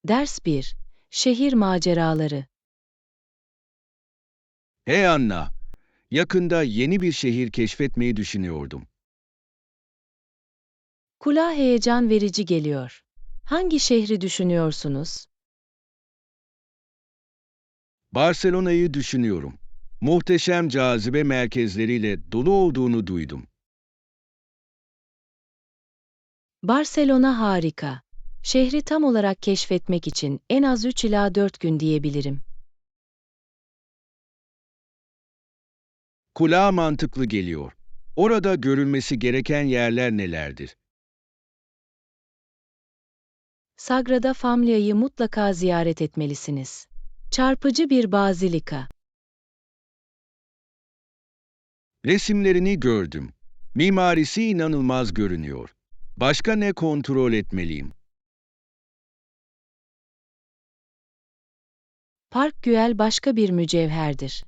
Ders 1. Şehir maceraları. Hey Anna, yakında yeni bir şehir keşfetmeyi düşünüyordum. Kulağa heyecan verici geliyor. Hangi şehri düşünüyorsunuz? Barcelona'yı düşünüyorum. Muhteşem cazibe merkezleriyle dolu olduğunu duydum. Barcelona harika. Şehri tam olarak keşfetmek için en az 3 ila 4 gün diyebilirim. Kulağa mantıklı geliyor. Orada görülmesi gereken yerler nelerdir? Sagrada Familia'yı mutlaka ziyaret etmelisiniz. Çarpıcı bir bazilika. Resimlerini gördüm. Mimarisi inanılmaz görünüyor. Başka ne kontrol etmeliyim? Park Güell başka bir mücevherdir.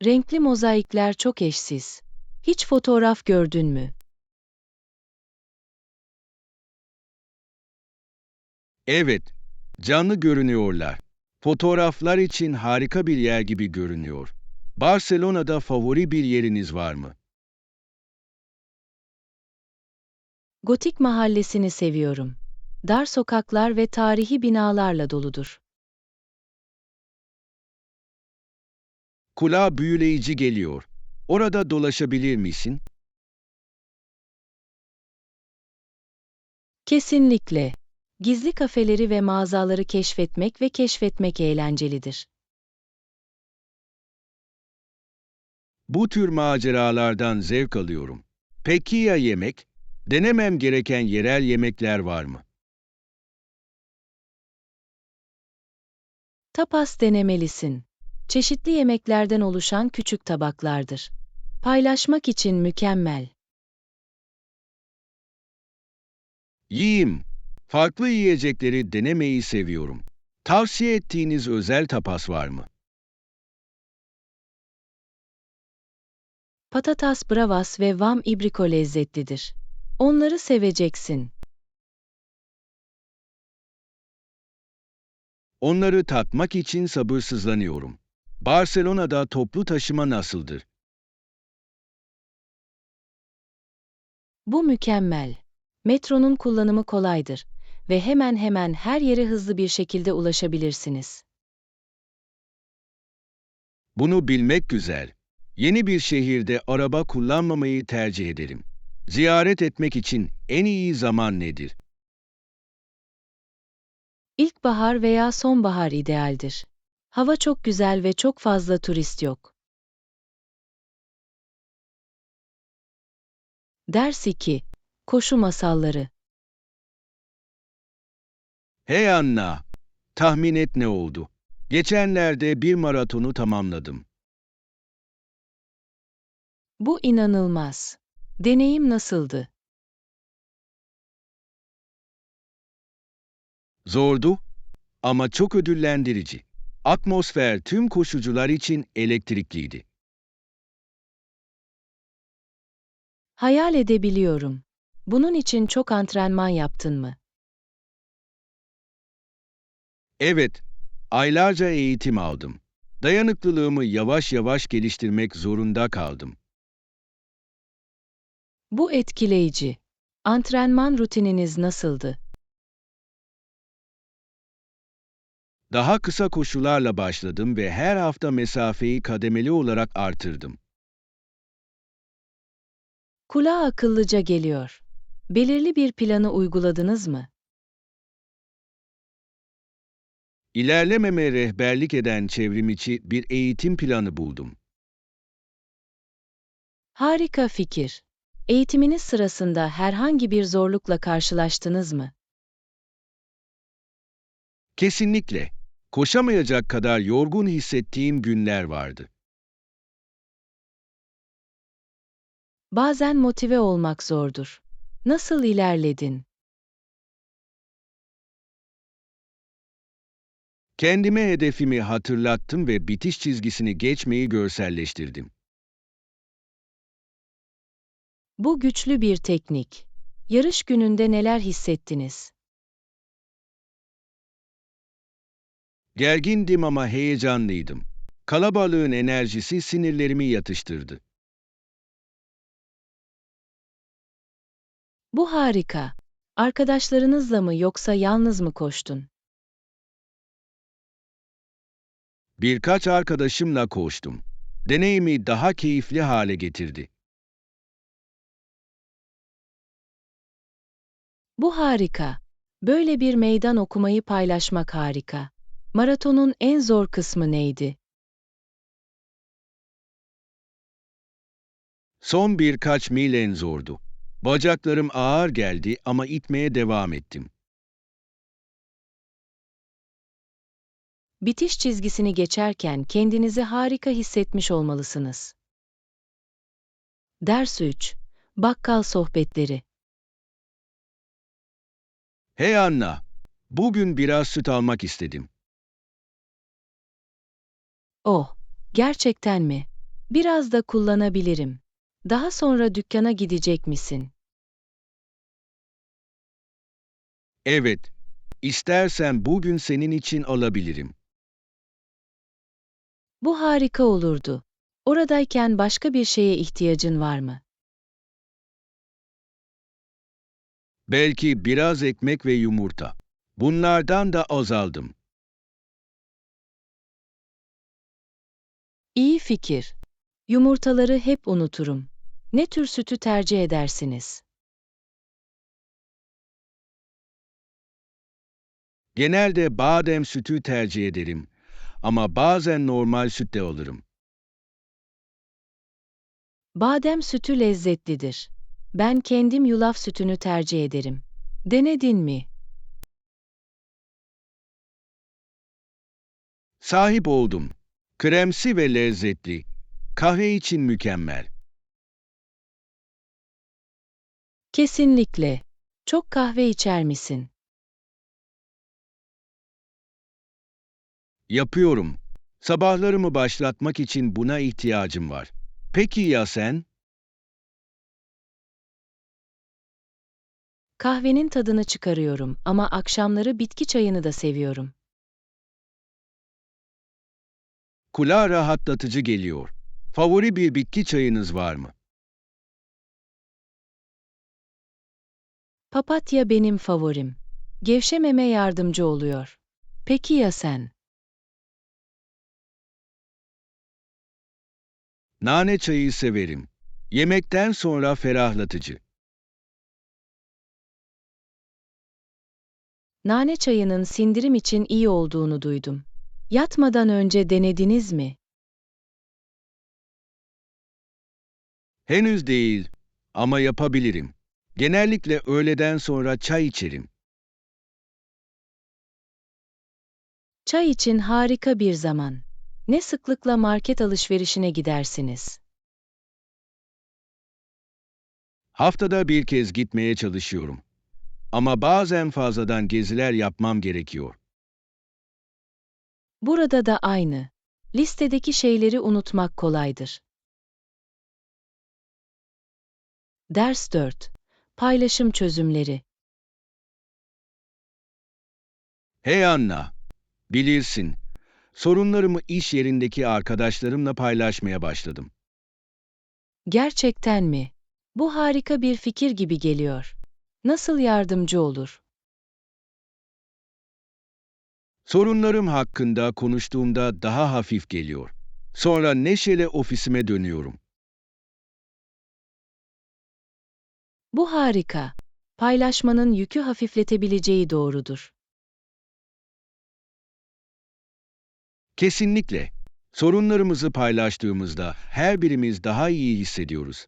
Renkli mozaikler çok eşsiz. Hiç fotoğraf gördün mü? Evet, canlı görünüyorlar. Fotoğraflar için harika bir yer gibi görünüyor. Barcelona'da favori bir yeriniz var mı? Gotik mahallesini seviyorum. Dar sokaklar ve tarihi binalarla doludur. Kulağa büyüleyici geliyor. Orada dolaşabilir misin? Kesinlikle. Gizli kafeleri ve mağazaları keşfetmek eğlencelidir. Bu tür maceralardan zevk alıyorum. Peki ya yemek? Denemem gereken yerel yemekler var mı? Tapas denemelisin. Çeşitli yemeklerden oluşan küçük tabaklardır. Paylaşmak için mükemmel. Yiyeyim. Farklı yiyecekleri denemeyi seviyorum. Tavsiye ettiğiniz özel tapas var mı? Patatas bravas ve vam ibriko lezzetlidir. Onları seveceksin. Onları tatmak için sabırsızlanıyorum. Barcelona'da toplu taşıma nasıldır? Bu mükemmel. Metronun kullanımı kolaydır ve hemen hemen her yere hızlı bir şekilde ulaşabilirsiniz. Bunu bilmek güzel. Yeni bir şehirde araba kullanmamayı tercih ederim. Ziyaret etmek için en iyi zaman nedir? İlkbahar veya sonbahar idealdir. Hava çok güzel ve çok fazla turist yok. Ders 2. Koşu masalları. Hey Anna, tahmin et ne oldu? Geçenlerde bir maratonu tamamladım. Bu inanılmaz. Deneyim nasıldı? Zordu ama çok ödüllendirici. Atmosfer tüm koşucular için elektrikliydi. Hayal edebiliyorum. Bunun için çok antrenman yaptın mı? Evet, aylarca eğitim aldım. Dayanıklılığımı yavaş yavaş geliştirmek zorunda kaldım. Bu etkileyici. Antrenman rutininiz nasıldı? Daha kısa koşularla başladım ve her hafta mesafeyi kademeli olarak artırdım. Kulağa akıllıca geliyor. Belirli bir planı uyguladınız mı? İlerlememe rehberlik eden çevrimiçi bir eğitim planı buldum. Harika fikir. Eğitiminiz sırasında herhangi bir zorlukla karşılaştınız mı? Kesinlikle. Koşamayacak kadar yorgun hissettiğim günler vardı. Bazen motive olmak zordur. Nasıl ilerledin? Kendime hedefimi hatırlattım ve bitiş çizgisini geçmeyi görselleştirdim. Bu güçlü bir teknik. Yarış gününde neler hissettiniz? Gergindim ama heyecanlıydım. Kalabalığın enerjisi sinirlerimi yatıştırdı. Bu harika. Arkadaşlarınızla mı yoksa yalnız mı koştun? Birkaç arkadaşımla koştum. Deneyimi daha keyifli hale getirdi. Bu harika. Böyle bir meydan okumayı paylaşmak harika. Maratonun en zor kısmı neydi? Son birkaç mil en zordu. Bacaklarım ağır geldi ama itmeye devam ettim. Bitiş çizgisini geçerken kendinizi harika hissetmiş olmalısınız. Ders 3. Bakkal sohbetleri. Hey Anna, bugün biraz süt almak istedim. Oh, gerçekten mi? Biraz da kullanabilirim. Daha sonra dükkana gidecek misin? Evet, istersen bugün senin için alabilirim. Bu harika olurdu. Oradayken başka bir şeye ihtiyacın var mı? Belki biraz ekmek ve yumurta. Bunlardan da azaldım. İyi fikir. Yumurtaları hep unuturum. Ne tür sütü tercih edersiniz? Genelde badem sütü tercih ederim ama bazen normal süt de alırım. Badem sütü lezzetlidir. Ben kendim yulaf sütünü tercih ederim. Denedin mi? Sahip oldum. Kremsi ve lezzetli. Kahve için mükemmel. Kesinlikle. Çok kahve içer misin? Yapıyorum. Sabahlarımı başlatmak için buna ihtiyacım var. Peki ya sen? Kahvenin tadını çıkarıyorum ama akşamları bitki çayını da seviyorum. Kulağa rahatlatıcı geliyor. Favori bir bitki çayınız var mı? Papatya benim favorim. Gevşememe yardımcı oluyor. Peki ya sen? Nane çayı severim. Yemekten sonra ferahlatıcı. Nane çayının sindirim için iyi olduğunu duydum. Yatmadan önce denediniz mi? Henüz değil ama yapabilirim. Genellikle öğleden sonra çay içerim. Çay için harika bir zaman. Ne sıklıkla market alışverişine gidersiniz? Haftada bir kez gitmeye çalışıyorum. Ama bazen fazladan geziler yapmam gerekiyor. Burada da aynı. Listedeki şeyleri unutmak kolaydır. Ders 4. Paylaşım çözümleri. Hey Anna, bilirsin, sorunlarımı iş yerindeki arkadaşlarımla paylaşmaya başladım. Gerçekten mi? Bu harika bir fikir gibi geliyor. Nasıl yardımcı olur? Sorunlarım hakkında konuştuğumda daha hafif geliyor. Sonra neşeyle ofisime dönüyorum. Bu harika. Paylaşmanın yükü hafifletebileceği doğrudur. Kesinlikle. Sorunlarımızı paylaştığımızda her birimiz daha iyi hissediyoruz.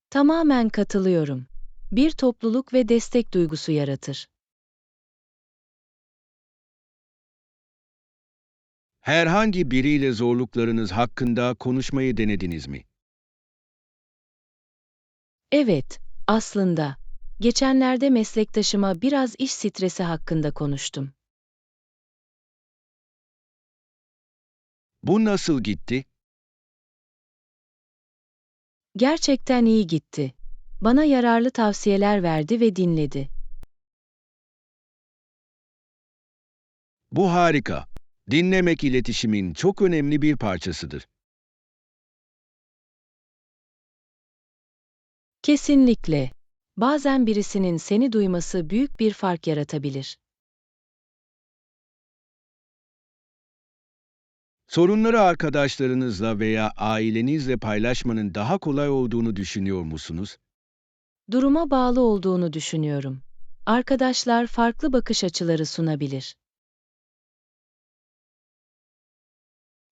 Tamamen katılıyorum. Bir topluluk ve destek duygusu yaratır. Herhangi biriyle zorluklarınız hakkında konuşmayı denediniz mi? Evet, aslında. Geçenlerde meslektaşıma biraz iş stresi hakkında konuştum. Bu nasıl gitti? Gerçekten iyi gitti. Bana yararlı tavsiyeler verdi ve dinledi. Bu harika. Dinlemek iletişimin çok önemli bir parçasıdır. Kesinlikle. Bazen birisinin seni duyması büyük bir fark yaratabilir. Sorunları arkadaşlarınızla veya ailenizle paylaşmanın daha kolay olduğunu düşünüyor musunuz? Duruma bağlı olduğunu düşünüyorum. Arkadaşlar farklı bakış açıları sunabilir.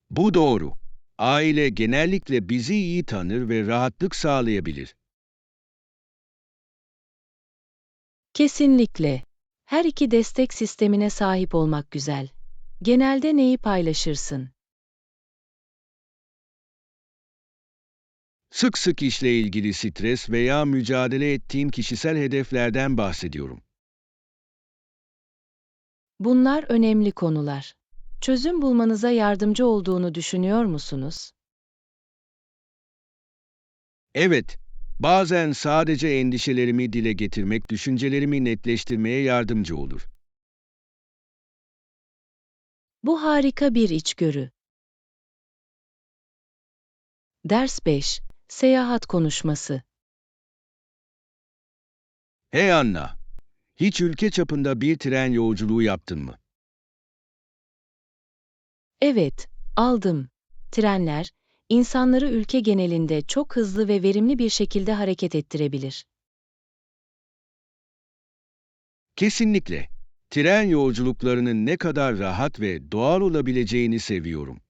Bu doğru. Aile genellikle bizi iyi tanır ve rahatlık sağlayabilir. Kesinlikle. Her iki destek sistemine sahip olmak güzel. Genelde neyi paylaşırsın? Sık sık işle ilgili stres veya mücadele ettiğim kişisel hedeflerden bahsediyorum. Bunlar önemli konular. Çözüm bulmanıza yardımcı olduğunu düşünüyor musunuz? Evet, bazen sadece endişelerimi dile getirmek düşüncelerimi netleştirmeye yardımcı olur. Bu harika bir içgörü. Ders 5. Seyahat konuşması. Hey Anna, hiç ülke çapında bir tren yolculuğu yaptın mı? Evet, aldım. Trenler, insanları ülke genelinde çok hızlı ve verimli bir şekilde hareket ettirebilir. Kesinlikle. Tren yolculuklarının ne kadar rahat ve doğal olabileceğini seviyorum.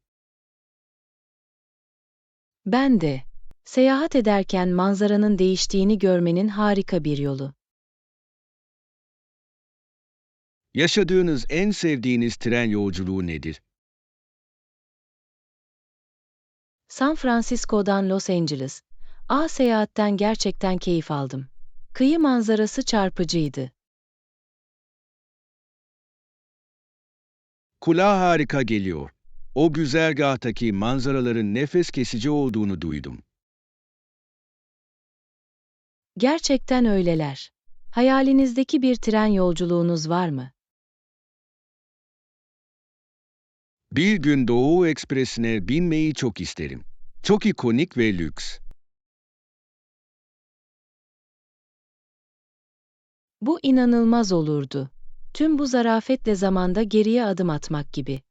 Ben de. Seyahat ederken manzaranın değiştiğini görmenin harika bir yolu. Yaşadığınız en sevdiğiniz tren yolculuğu nedir? San Francisco'dan Los Angeles. Seyahatten gerçekten keyif aldım. Kıyı manzarası çarpıcıydı. Kulağa harika geliyor. O güzergahtaki manzaraların nefes kesici olduğunu duydum. Gerçekten öyleler. Hayalinizdeki bir tren yolculuğunuz var mı? Bir gün Doğu Ekspresi'ne binmeyi çok isterim. Çok ikonik ve lüks. Bu inanılmaz olurdu. Tüm bu zarafetle zamanda geriye adım atmak gibi.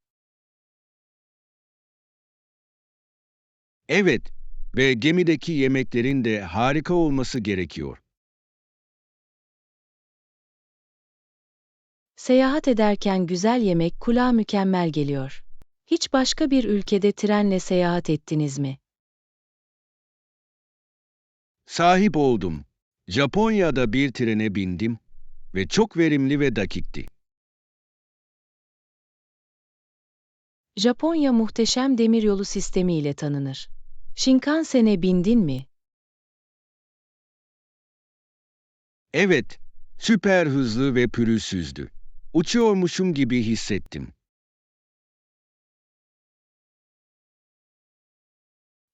Evet, ve gemideki yemeklerin de harika olması gerekiyor. Seyahat ederken güzel yemek kulağa mükemmel geliyor. Hiç başka bir ülkede trenle seyahat ettiniz mi? Sahip oldum. Japonya'da bir trene bindim ve çok verimli ve dakikti. Japonya muhteşem demiryolu sistemi ile tanınır. Shinkansen'e bindin mi? Evet, süper hızlı ve pürüzsüzdü. Uçuyormuşum gibi hissettim.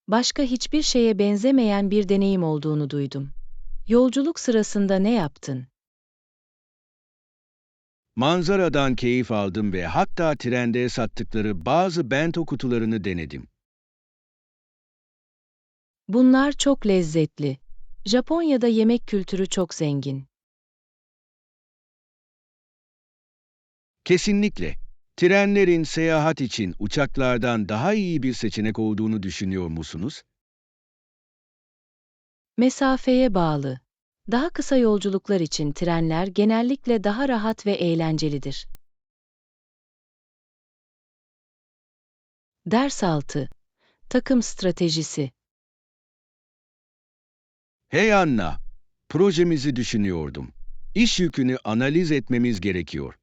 Başka hiçbir şeye benzemeyen bir deneyim olduğunu duydum. Yolculuk sırasında ne yaptın? Manzaradan keyif aldım ve hatta trende sattıkları bazı bento kutularını denedim. Bunlar çok lezzetli. Japonya'da yemek kültürü çok zengin. Kesinlikle. Trenlerin seyahat için uçaklardan daha iyi bir seçenek olduğunu düşünüyor musunuz? Mesafeye bağlı. Daha kısa yolculuklar için trenler genellikle daha rahat ve eğlencelidir. Ders 6. Takım stratejisi. Hey Anna, projemizi düşünüyordum. İş yükünü analiz etmemiz gerekiyor.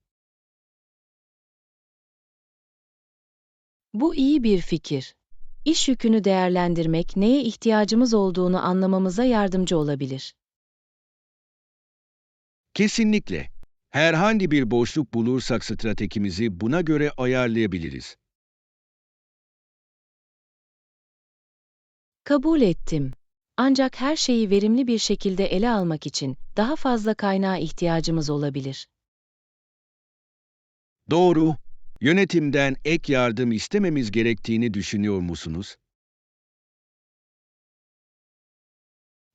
Bu iyi bir fikir. İş yükünü değerlendirmek neye ihtiyacımız olduğunu anlamamıza yardımcı olabilir. Kesinlikle. Herhangi bir boşluk bulursak stratejimizi buna göre ayarlayabiliriz. Kabul ettim. Ancak her şeyi verimli bir şekilde ele almak için daha fazla kaynağa ihtiyacımız olabilir. Doğru. Yönetimden ek yardım istememiz gerektiğini düşünüyor musunuz?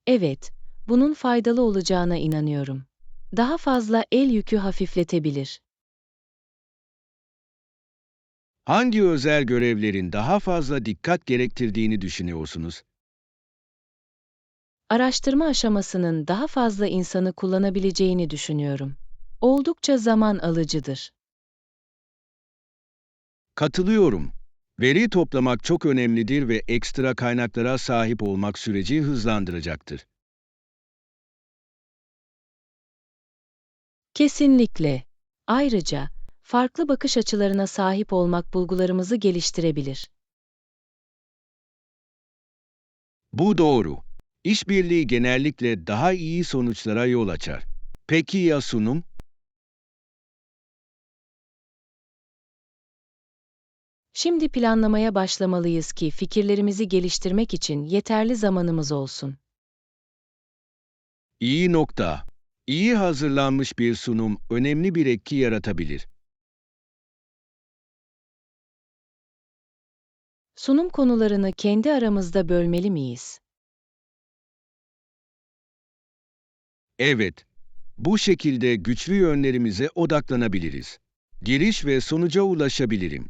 Evet, bunun faydalı olacağına inanıyorum. Daha fazla el yükü hafifletebilir. Hangi özel görevlerin daha fazla dikkat gerektirdiğini düşünüyorsunuz? Araştırma aşamasının daha fazla insanı kullanabileceğini düşünüyorum. Oldukça zaman alıcıdır. Katılıyorum. Veri toplamak çok önemlidir ve ekstra kaynaklara sahip olmak süreci hızlandıracaktır. Kesinlikle. Ayrıca, farklı bakış açılarına sahip olmak bulgularımızı geliştirebilir. Bu doğru. İşbirliği genellikle daha iyi sonuçlara yol açar. Peki ya sunum? Şimdi planlamaya başlamalıyız ki fikirlerimizi geliştirmek için yeterli zamanımız olsun. İyi nokta. İyi hazırlanmış bir sunum önemli bir etki yaratabilir. Sunum konularını kendi aramızda bölmeli miyiz? Evet, bu şekilde güçlü yönlerimize odaklanabiliriz. Giriş ve sonuca ulaşabilirim.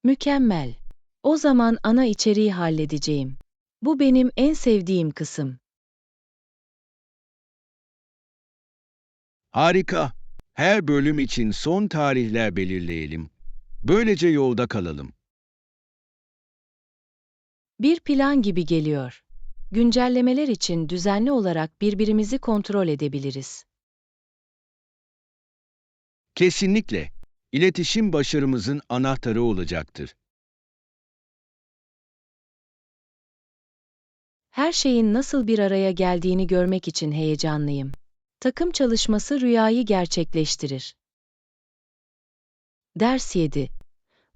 Mükemmel. O zaman ana içeriği halledeceğim. Bu benim en sevdiğim kısım. Harika. Her bölüm için son tarihler belirleyelim. Böylece yolda kalalım. Bir plan gibi geliyor. Güncellemeler için düzenli olarak birbirimizi kontrol edebiliriz. Kesinlikle. İletişim başarımızın anahtarı olacaktır. Her şeyin nasıl bir araya geldiğini görmek için heyecanlıyım. Takım çalışması rüyayı gerçekleştirir. Ders 7.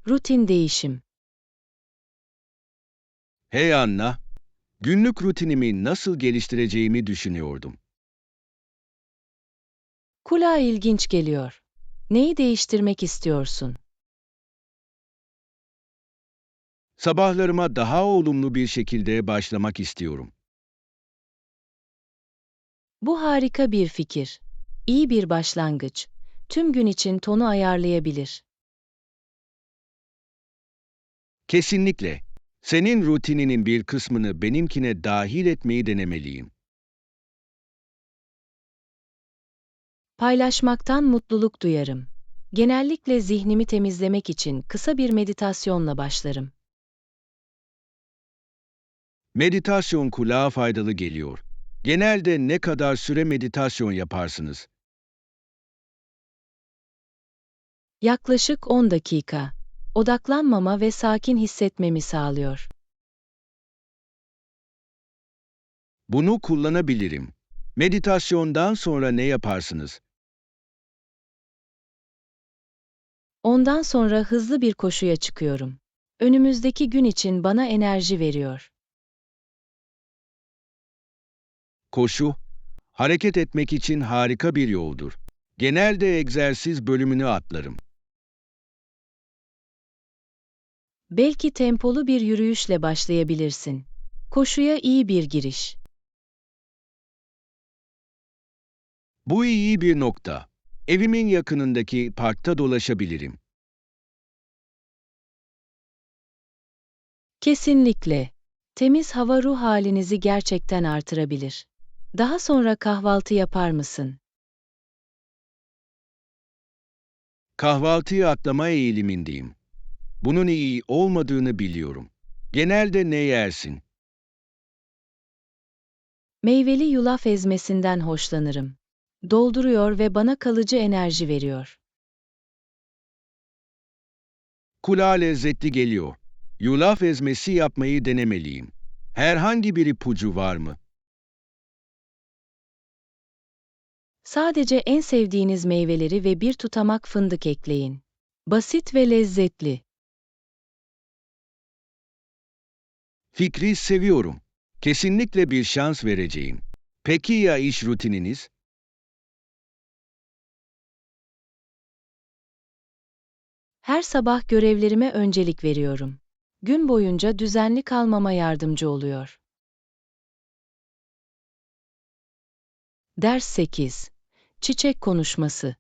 Rutin değişim. Hey Anna, günlük rutinimi nasıl geliştireceğimi düşünüyordum. Kulağa ilginç geliyor. Neyi değiştirmek istiyorsun? Sabahlarıma daha olumlu bir şekilde başlamak istiyorum. Bu harika bir fikir. İyi bir başlangıç. Tüm gün için tonu ayarlayabilir. Kesinlikle. Senin rutininin bir kısmını benimkine dahil etmeyi denemeliyim. Paylaşmaktan mutluluk duyarım. Genellikle zihnimi temizlemek için kısa bir meditasyonla başlarım. Meditasyon kulağa faydalı geliyor. Genelde ne kadar süre meditasyon yaparsınız? Yaklaşık 10 dakika. Odaklanmama ve sakin hissetmemi sağlıyor. Bunu kullanabilirim. Meditasyondan sonra ne yaparsınız? Ondan sonra hızlı bir koşuya çıkıyorum. Önümüzdeki gün için bana enerji veriyor. Koşu, hareket etmek için harika bir yoldur. Genelde egzersiz bölümünü atlarım. Belki tempolu bir yürüyüşle başlayabilirsin. Koşuya iyi bir giriş. Bu iyi bir nokta. Evimin yakınındaki parkta dolaşabilirim. Kesinlikle. Temiz hava ruh halinizi gerçekten artırabilir. Daha sonra kahvaltı yapar mısın? Kahvaltıyı atlama eğilimindeyim. Bunun iyi olmadığını biliyorum. Genelde ne yersin? Meyveli yulaf ezmesinden hoşlanırım. Dolduruyor ve bana kalıcı enerji veriyor. Kulağa lezzetli geliyor. Yulaf ezmesi yapmayı denemeliyim. Herhangi bir ipucu var mı? Sadece en sevdiğiniz meyveleri ve bir tutamak fındık ekleyin. Basit ve lezzetli. Fikri seviyorum. Kesinlikle bir şans vereceğim. Peki ya iş rutininiz? Her sabah görevlerime öncelik veriyorum. Gün boyunca düzenli kalmama yardımcı oluyor. Ders 8. Çiçek konuşması.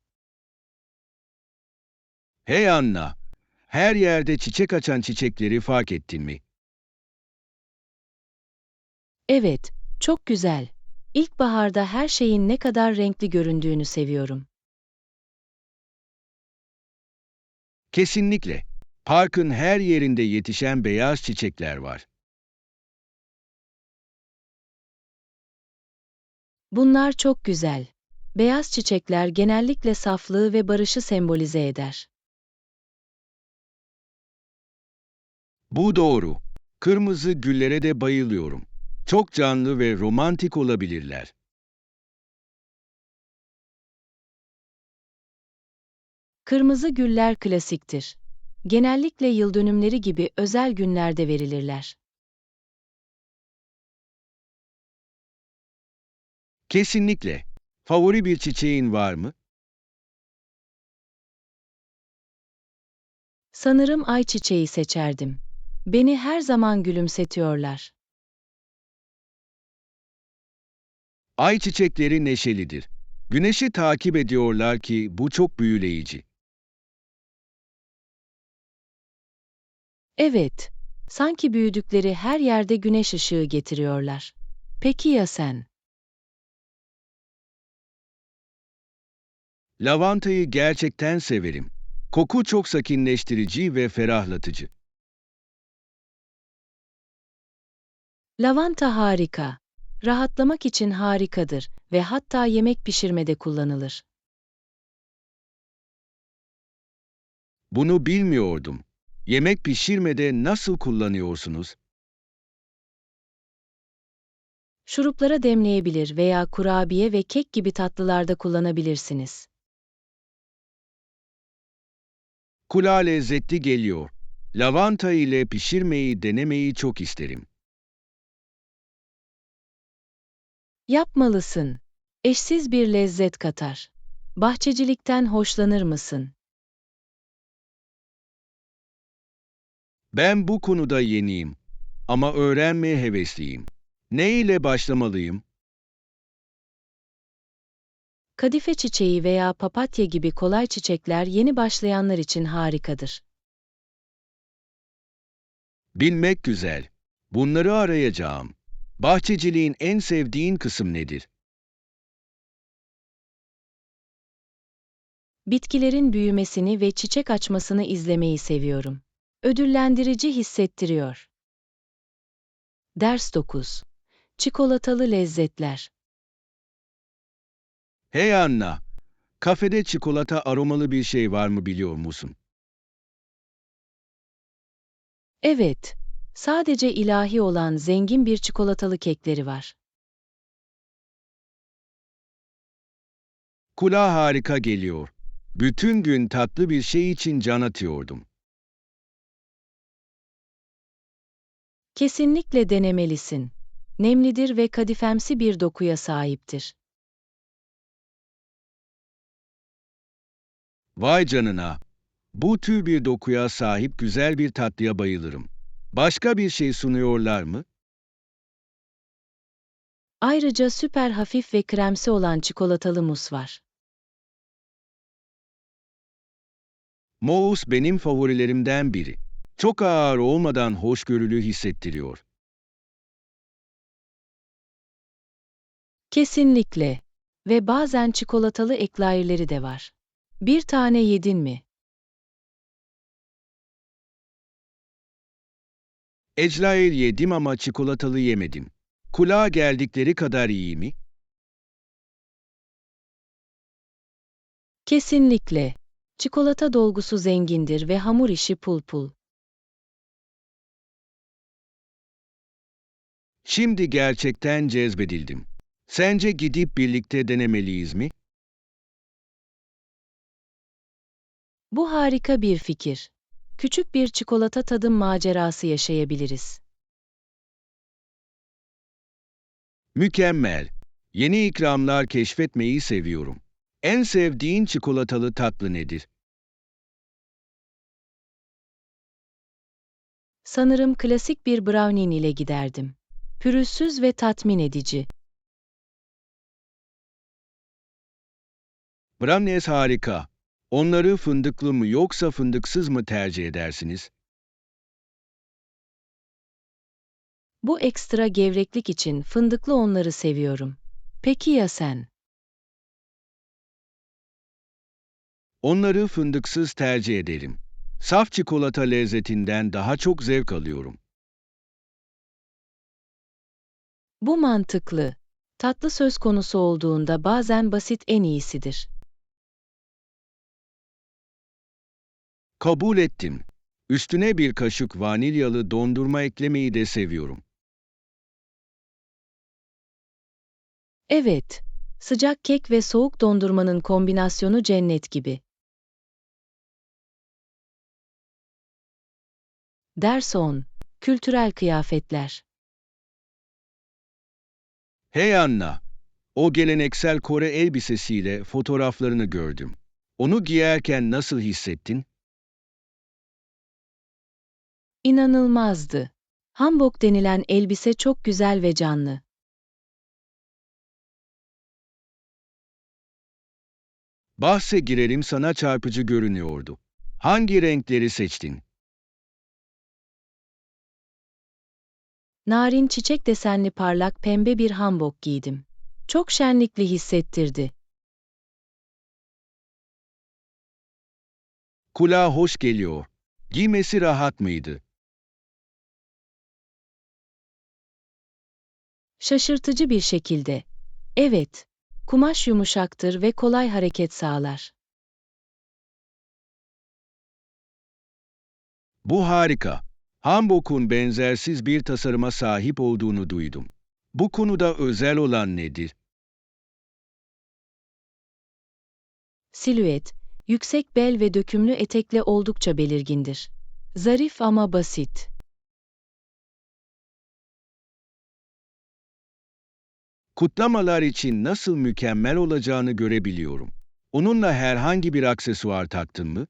Hey Anna, her yerde çiçek açan çiçekleri fark ettin mi? Evet, çok güzel. İlkbaharda her şeyin ne kadar renkli göründüğünü seviyorum. Kesinlikle. Parkın her yerinde yetişen beyaz çiçekler var. Bunlar çok güzel. Beyaz çiçekler genellikle saflığı ve barışı sembolize eder. Bu doğru. Kırmızı güllere de bayılıyorum. Çok canlı ve romantik olabilirler. Kırmızı güller klasiktir. Genellikle yıldönümleri gibi özel günlerde verilirler. Kesinlikle. Favori bir çiçeğin var mı? Sanırım ayçiçeği seçerdim. Beni her zaman gülümsetiyorlar. Ay çiçekleri neşelidir. Güneşi takip ediyorlar ki bu çok büyüleyici. Evet, sanki büyüdükleri her yerde güneş ışığı getiriyorlar. Peki ya sen? Lavantayı gerçekten severim. Koku çok sakinleştirici ve ferahlatıcı. Lavanta harika. Rahatlamak için harikadır ve hatta yemek pişirmede kullanılır. Bunu bilmiyordum. Yemek pişirmede nasıl kullanıyorsunuz? Şuruplara demleyebilir veya kurabiye ve kek gibi tatlılarda kullanabilirsiniz. Kulağa lezzetli geliyor. Lavanta ile pişirmeyi denemeyi çok isterim. Yapmalısın. Eşsiz bir lezzet katar. Bahçecilikten hoşlanır mısın? Ben bu konuda yeniyim ama öğrenmeye hevesliyim. Ne ile başlamalıyım? Kadife çiçeği veya papatya gibi kolay çiçekler yeni başlayanlar için harikadır. Bilmek güzel. Bunları arayacağım. Bahçeciliğin en sevdiğin kısım nedir? Bitkilerin büyümesini ve çiçek açmasını izlemeyi seviyorum. Ödüllendirici hissettiriyor. Ders 9. Çikolatalı lezzetler. Hey Anna, kafede çikolata aromalı bir şey var mı biliyor musun? Evet, sadece ilahi olan zengin bir çikolatalı kekleri var. Kulağa harika geliyor. Bütün gün tatlı bir şey için can atıyordum. Kesinlikle denemelisin. Nemlidir ve kadifemsi bir dokuya sahiptir. Vay canına! Bu tür bir dokuya sahip güzel bir tatlıya bayılırım. Başka bir şey sunuyorlar mı? Ayrıca süper hafif ve kremsi olan çikolatalı mus var. Mousse benim favorilerimden biri. Çok ağır olmadan hoşgörülü hissettiriyor. Kesinlikle. Ve bazen çikolatalı eklaireleri de var. Bir tane yedin mi? Eclair yedim ama çikolatalı yemedim. Kulağa geldikleri kadar iyi mi? Kesinlikle. Çikolata dolgusu zengindir ve hamur işi pul pul. Şimdi gerçekten cezbedildim. Sence gidip birlikte denemeliyiz mi? Bu harika bir fikir. Küçük bir çikolata tadım macerası yaşayabiliriz. Mükemmel. Yeni ikramlar keşfetmeyi seviyorum. En sevdiğin çikolatalı tatlı nedir? Sanırım klasik bir brownie ile giderdim. Pürüzsüz ve tatmin edici. Brownies harika. Onları fındıklı mı yoksa fındıksız mı tercih edersiniz? Bu ekstra gevreklik için fındıklı onları seviyorum. Peki ya sen? Onları fındıksız tercih ederim. Saf çikolata lezzetinden daha çok zevk alıyorum. Bu mantıklı. Tatlı söz konusu olduğunda bazen basit en iyisidir. Kabul ettim. Üstüne bir kaşık vanilyalı dondurma eklemeyi de seviyorum. Evet, sıcak kek ve soğuk dondurmanın kombinasyonu cennet gibi. Ders 10. Kültürel kıyafetler. Hey Anna, o geleneksel Kore elbisesiyle fotoğraflarını gördüm. Onu giyerken nasıl hissettin? İnanılmazdı. Hanbok denilen elbise çok güzel ve canlı. Bahse girelim sana çarpıcı görünüyordu. Hangi renkleri seçtin? Narin çiçek desenli parlak pembe bir hanbok giydim. Çok şenlikli hissettirdi. Kulağa hoş geliyor. Giymesi rahat mıydı? Şaşırtıcı bir şekilde. Evet, kumaş yumuşaktır ve kolay hareket sağlar. Bu harika. Hanbok'un benzersiz bir tasarıma sahip olduğunu duydum. Bu konuda özel olan nedir? Silüet, yüksek bel ve dökümlü etekle oldukça belirgindir. Zarif ama basit. Kutlamalar için nasıl mükemmel olacağını görebiliyorum. Onunla herhangi bir aksesuar taktın mı?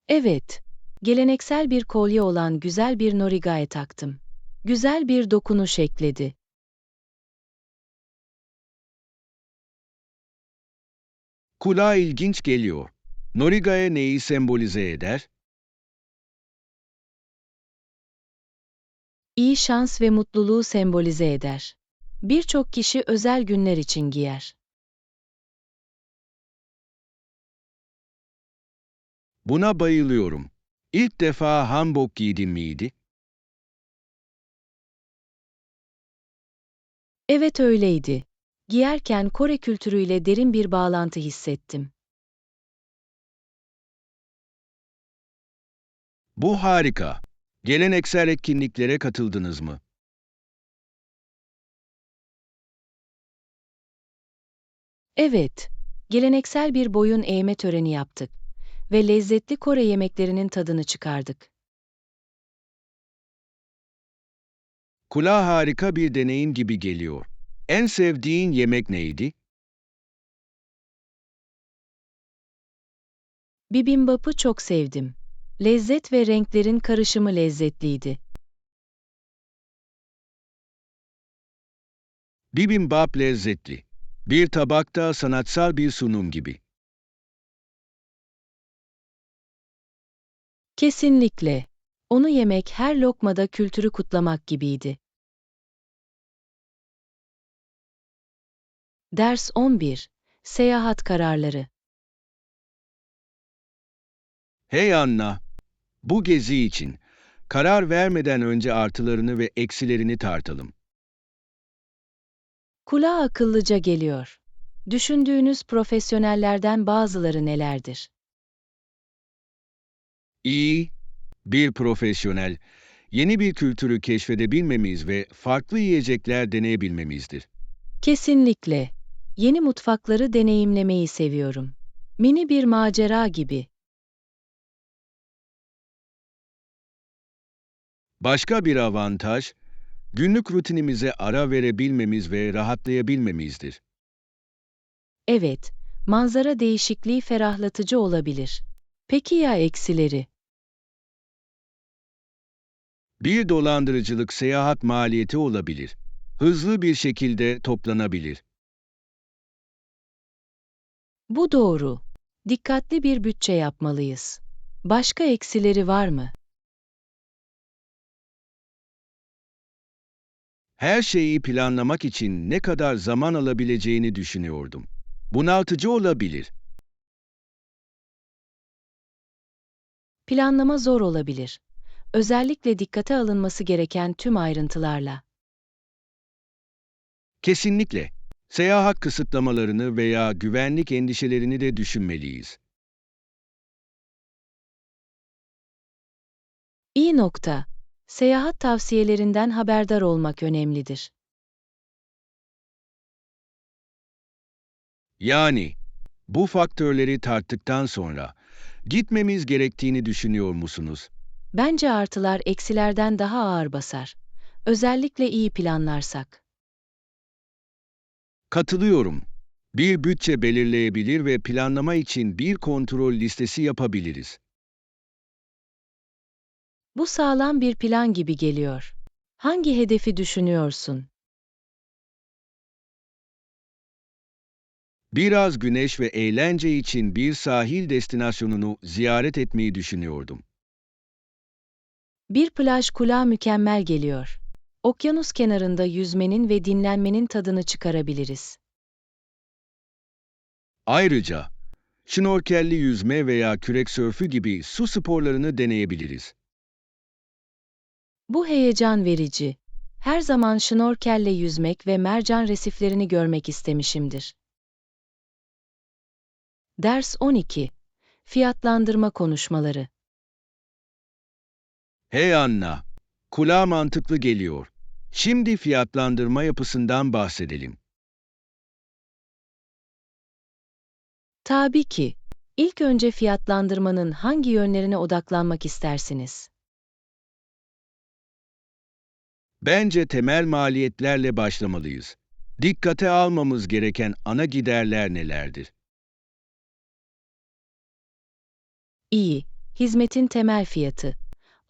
Evet, geleneksel bir kolye olan güzel bir norigae taktım. Güzel bir dokunuş ekledi. Kulağa ilginç geliyor. Norigae neyi sembolize eder? İyi şans ve mutluluğu sembolize eder. Birçok kişi özel günler için giyer. Buna bayılıyorum. İlk defa hanbok giydin miydi? Evet öyleydi. Giyerken Kore kültürüyle derin bir bağlantı hissettim. Bu harika. Geleneksel etkinliklere katıldınız mı? Evet, geleneksel bir boyun eğme töreni yaptık ve lezzetli Kore yemeklerinin tadını çıkardık. Kulağa harika bir deneyim gibi geliyor. En sevdiğin yemek neydi? Bibimbap'ı çok sevdim. Lezzet ve renklerin karışımı lezzetliydi. Bibimbap lezzetli. Bir tabakta sanatsal bir sunum gibi. Kesinlikle. Onu yemek her lokmada kültürü kutlamak gibiydi. Ders 11. Seyahat kararları. Hey Anna, bu gezi için karar vermeden önce artılarını ve eksilerini tartalım. Kulağa akıllıca geliyor. Düşündüğünüz profesyonellerden bazıları nelerdir? İyi, bir profesyonel, yeni bir kültürü keşfedebilmemiz ve farklı yiyecekler deneyebilmemizdir. Kesinlikle. Yeni mutfakları deneyimlemeyi seviyorum. Mini bir macera gibi. Başka bir avantaj, günlük rutinimize ara verebilmemiz ve rahatlayabilmemizdir. Evet, manzara değişikliği ferahlatıcı olabilir. Peki ya eksileri? Bir dolandırıcılık seyahat maliyeti olabilir. Hızlı bir şekilde toplanabilir. Bu doğru. Dikkatli bir bütçe yapmalıyız. Başka eksileri var mı? Her şeyi planlamak için ne kadar zaman alabileceğini düşünüyordum. Bunaltıcı olabilir. Planlama zor olabilir. Özellikle dikkate alınması gereken tüm ayrıntılarla. Kesinlikle. Seyahat kısıtlamalarını veya güvenlik endişelerini de düşünmeliyiz. İyi nokta. Seyahat tavsiyelerinden haberdar olmak önemlidir. Yani, bu faktörleri tarttıktan sonra gitmemiz gerektiğini düşünüyor musunuz? Bence artılar eksilerden daha ağır basar. Özellikle iyi planlarsak. Katılıyorum. Bir bütçe belirleyebilir ve planlama için bir kontrol listesi yapabiliriz. Bu sağlam bir plan gibi geliyor. Hangi hedefi düşünüyorsun? Biraz güneş ve eğlence için bir sahil destinasyonunu ziyaret etmeyi düşünüyordum. Bir plaj kulağa mükemmel geliyor. Okyanus kenarında yüzmenin ve dinlenmenin tadını çıkarabiliriz. Ayrıca, şnorkelli yüzme veya kürek sörfü gibi su sporlarını deneyebiliriz. Bu heyecan verici. Her zaman şnorkelle yüzmek ve mercan resiflerini görmek istemişimdir. Ders 12. Fiyatlandırma konuşmaları. Hey Anna, kulağa mantıklı geliyor. Şimdi fiyatlandırma yapısından bahsedelim. Tabii ki. İlk önce fiyatlandırmanın hangi yönlerine odaklanmak istersiniz? Bence temel maliyetlerle başlamalıyız. Dikkate almamız gereken ana giderler nelerdir? İyi, hizmetin temel fiyatı.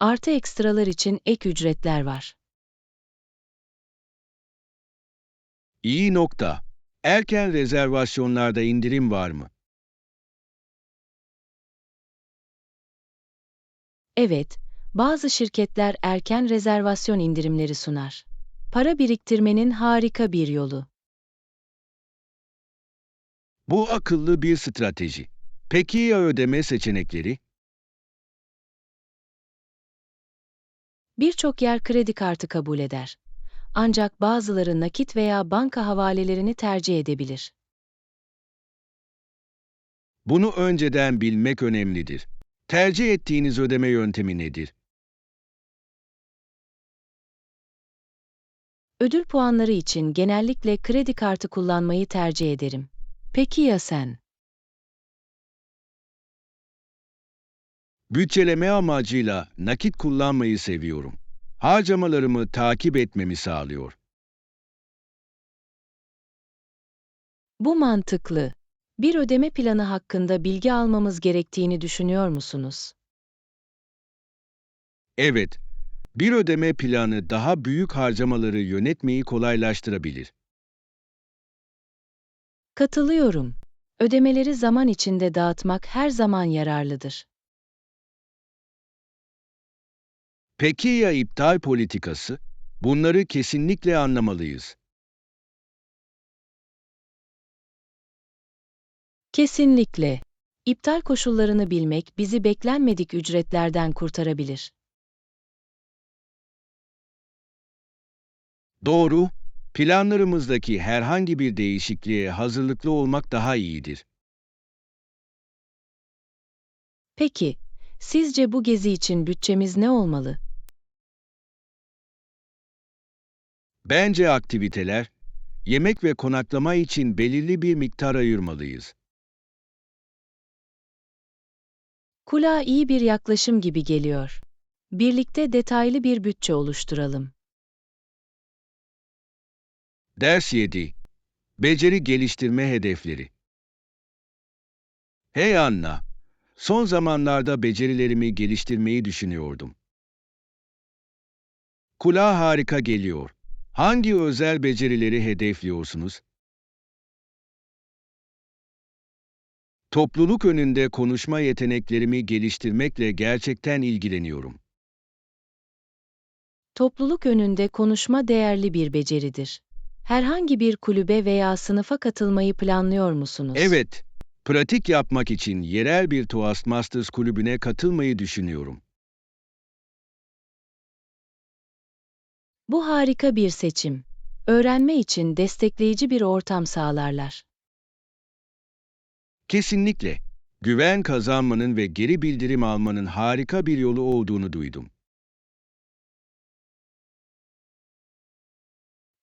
Artı ekstralar için ek ücretler var. İyi nokta. Erken rezervasyonlarda indirim var mı? Evet, bazı şirketler erken rezervasyon indirimleri sunar. Para biriktirmenin harika bir yolu. Bu akıllı bir strateji. Peki ya ödeme seçenekleri? Birçok yer kredi kartı kabul eder. Ancak bazıları nakit veya banka havalelerini tercih edebilir. Bunu önceden bilmek önemlidir. Tercih ettiğiniz ödeme yöntemi nedir? Ödül puanları için genellikle kredi kartı kullanmayı tercih ederim. Peki ya sen? Bütçeleme amacıyla nakit kullanmayı seviyorum. Harcamalarımı takip etmemi sağlıyor. Bu mantıklı. Bir ödeme planı hakkında bilgi almamız gerektiğini düşünüyor musunuz? Evet, bir ödeme planı daha büyük harcamaları yönetmeyi kolaylaştırabilir. Katılıyorum. Ödemeleri zaman içinde dağıtmak her zaman yararlıdır. Peki ya iptal politikası? Bunları kesinlikle anlamalıyız. Kesinlikle. İptal koşullarını bilmek bizi beklenmedik ücretlerden kurtarabilir. Doğru, planlarımızdaki herhangi bir değişikliğe hazırlıklı olmak daha iyidir. Peki, sizce bu gezi için bütçemiz ne olmalı? Bence aktiviteler, yemek ve konaklama için belirli bir miktar ayırmalıyız. Kulağa iyi bir yaklaşım gibi geliyor. Birlikte detaylı bir bütçe oluşturalım. Ders 7. Beceri geliştirme hedefleri. Hey Anna, son zamanlarda becerilerimi geliştirmeyi düşünüyordum. Kulağa harika geliyor. Hangi özel becerileri hedefliyorsunuz? Topluluk önünde konuşma yeteneklerimi geliştirmekle gerçekten ilgileniyorum. Topluluk önünde konuşma değerli bir beceridir. Herhangi bir kulübe veya sınıfa katılmayı planlıyor musunuz? Evet, pratik yapmak için yerel bir Toastmasters kulübüne katılmayı düşünüyorum. Bu harika bir seçim. Öğrenme için destekleyici bir ortam sağlarlar. Kesinlikle. Güven kazanmanın ve geri bildirim almanın harika bir yolu olduğunu duydum.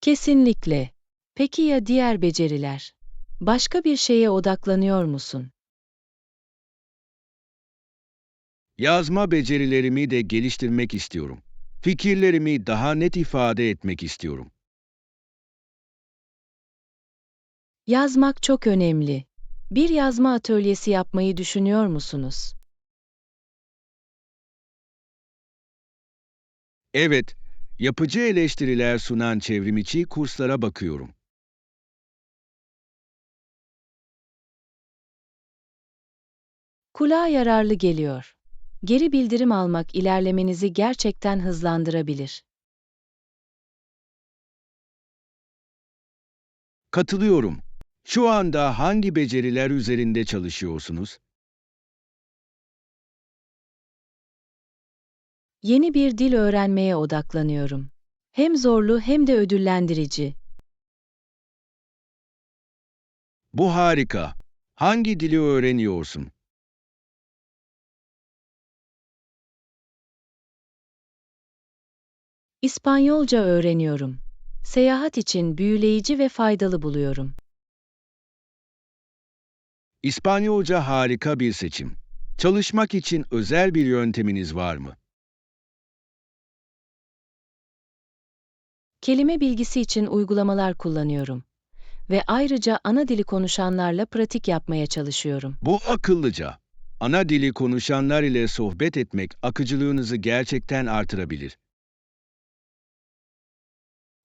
Kesinlikle. Peki ya diğer beceriler? Başka bir şeye odaklanıyor musun? Yazma becerilerimi de geliştirmek istiyorum. Fikirlerimi daha net ifade etmek istiyorum. Yazmak çok önemli. Bir yazma atölyesi yapmayı düşünüyor musunuz? Evet, yapıcı eleştiriler sunan çevrimiçi kurslara bakıyorum. Kulağa yararlı geliyor. Geri bildirim almak ilerlemenizi gerçekten hızlandırabilir. Katılıyorum. Şu anda hangi beceriler üzerinde çalışıyorsunuz? Yeni bir dil öğrenmeye odaklanıyorum. Hem zorlu hem de ödüllendirici. Bu harika. Hangi dili öğreniyorsun? İspanyolca öğreniyorum. Seyahat için büyüleyici ve faydalı buluyorum. İspanyolca harika bir seçim. Çalışmak için özel bir yönteminiz var mı? Kelime bilgisi için uygulamalar kullanıyorum ve ayrıca ana dili konuşanlarla pratik yapmaya çalışıyorum. Bu akıllıca. Ana dili konuşanlar ile sohbet etmek akıcılığınızı gerçekten artırabilir.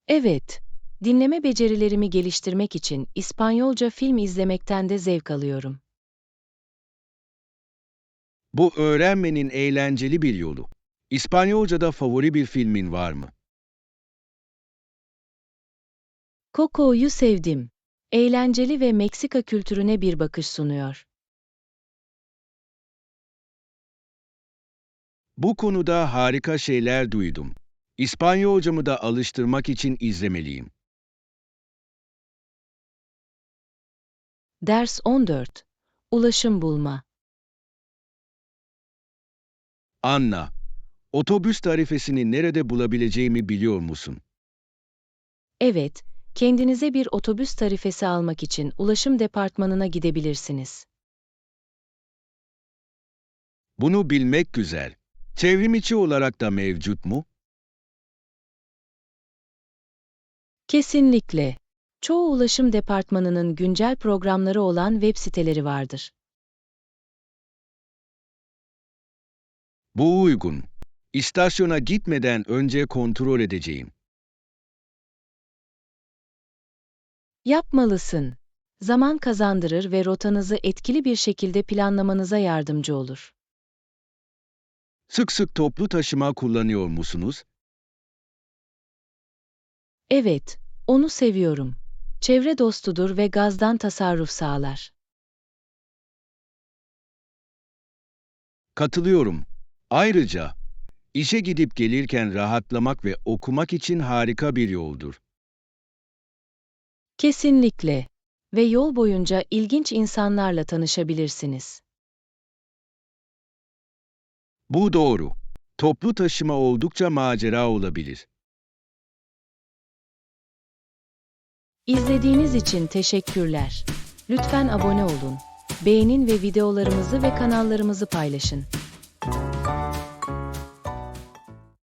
Evet, dinleme becerilerimi geliştirmek için İspanyolca film izlemekten de zevk alıyorum. Bu öğrenmenin eğlenceli bir yolu. İspanyolca'da favori bir filmin var mı? Coco'yu sevdim. Eğlenceli ve Meksika kültürüne bir bakış sunuyor. Bu konuda harika şeyler duydum. İspanyolcamı da alıştırmak için izlemeliyim. Ders 14. Ulaşım bulma. Anna, otobüs tarifesini nerede bulabileceğimi biliyor musun? Evet, kendinize bir otobüs tarifesi almak için ulaşım departmanına gidebilirsiniz. Bunu bilmek güzel. Çevrimiçi olarak da mevcut mu? Kesinlikle. Çoğu ulaşım departmanının güncel programları olan web siteleri vardır. Bu uygun. İstasyona gitmeden önce kontrol edeceğim. Yapmalısın. Zaman kazandırır ve rotanızı etkili bir şekilde planlamanıza yardımcı olur. Sık sık toplu taşıma kullanıyor musunuz? Evet, onu seviyorum. Çevre dostudur ve gazdan tasarruf sağlar. Katılıyorum. Ayrıca, işe gidip gelirken rahatlamak ve okumak için harika bir yoldur. Kesinlikle. Ve yol boyunca ilginç insanlarla tanışabilirsiniz. Bu doğru. Toplu taşıma oldukça macera olabilir. İzlediğiniz için teşekkürler. Lütfen abone olun, beğenin ve videolarımızı ve kanallarımızı paylaşın.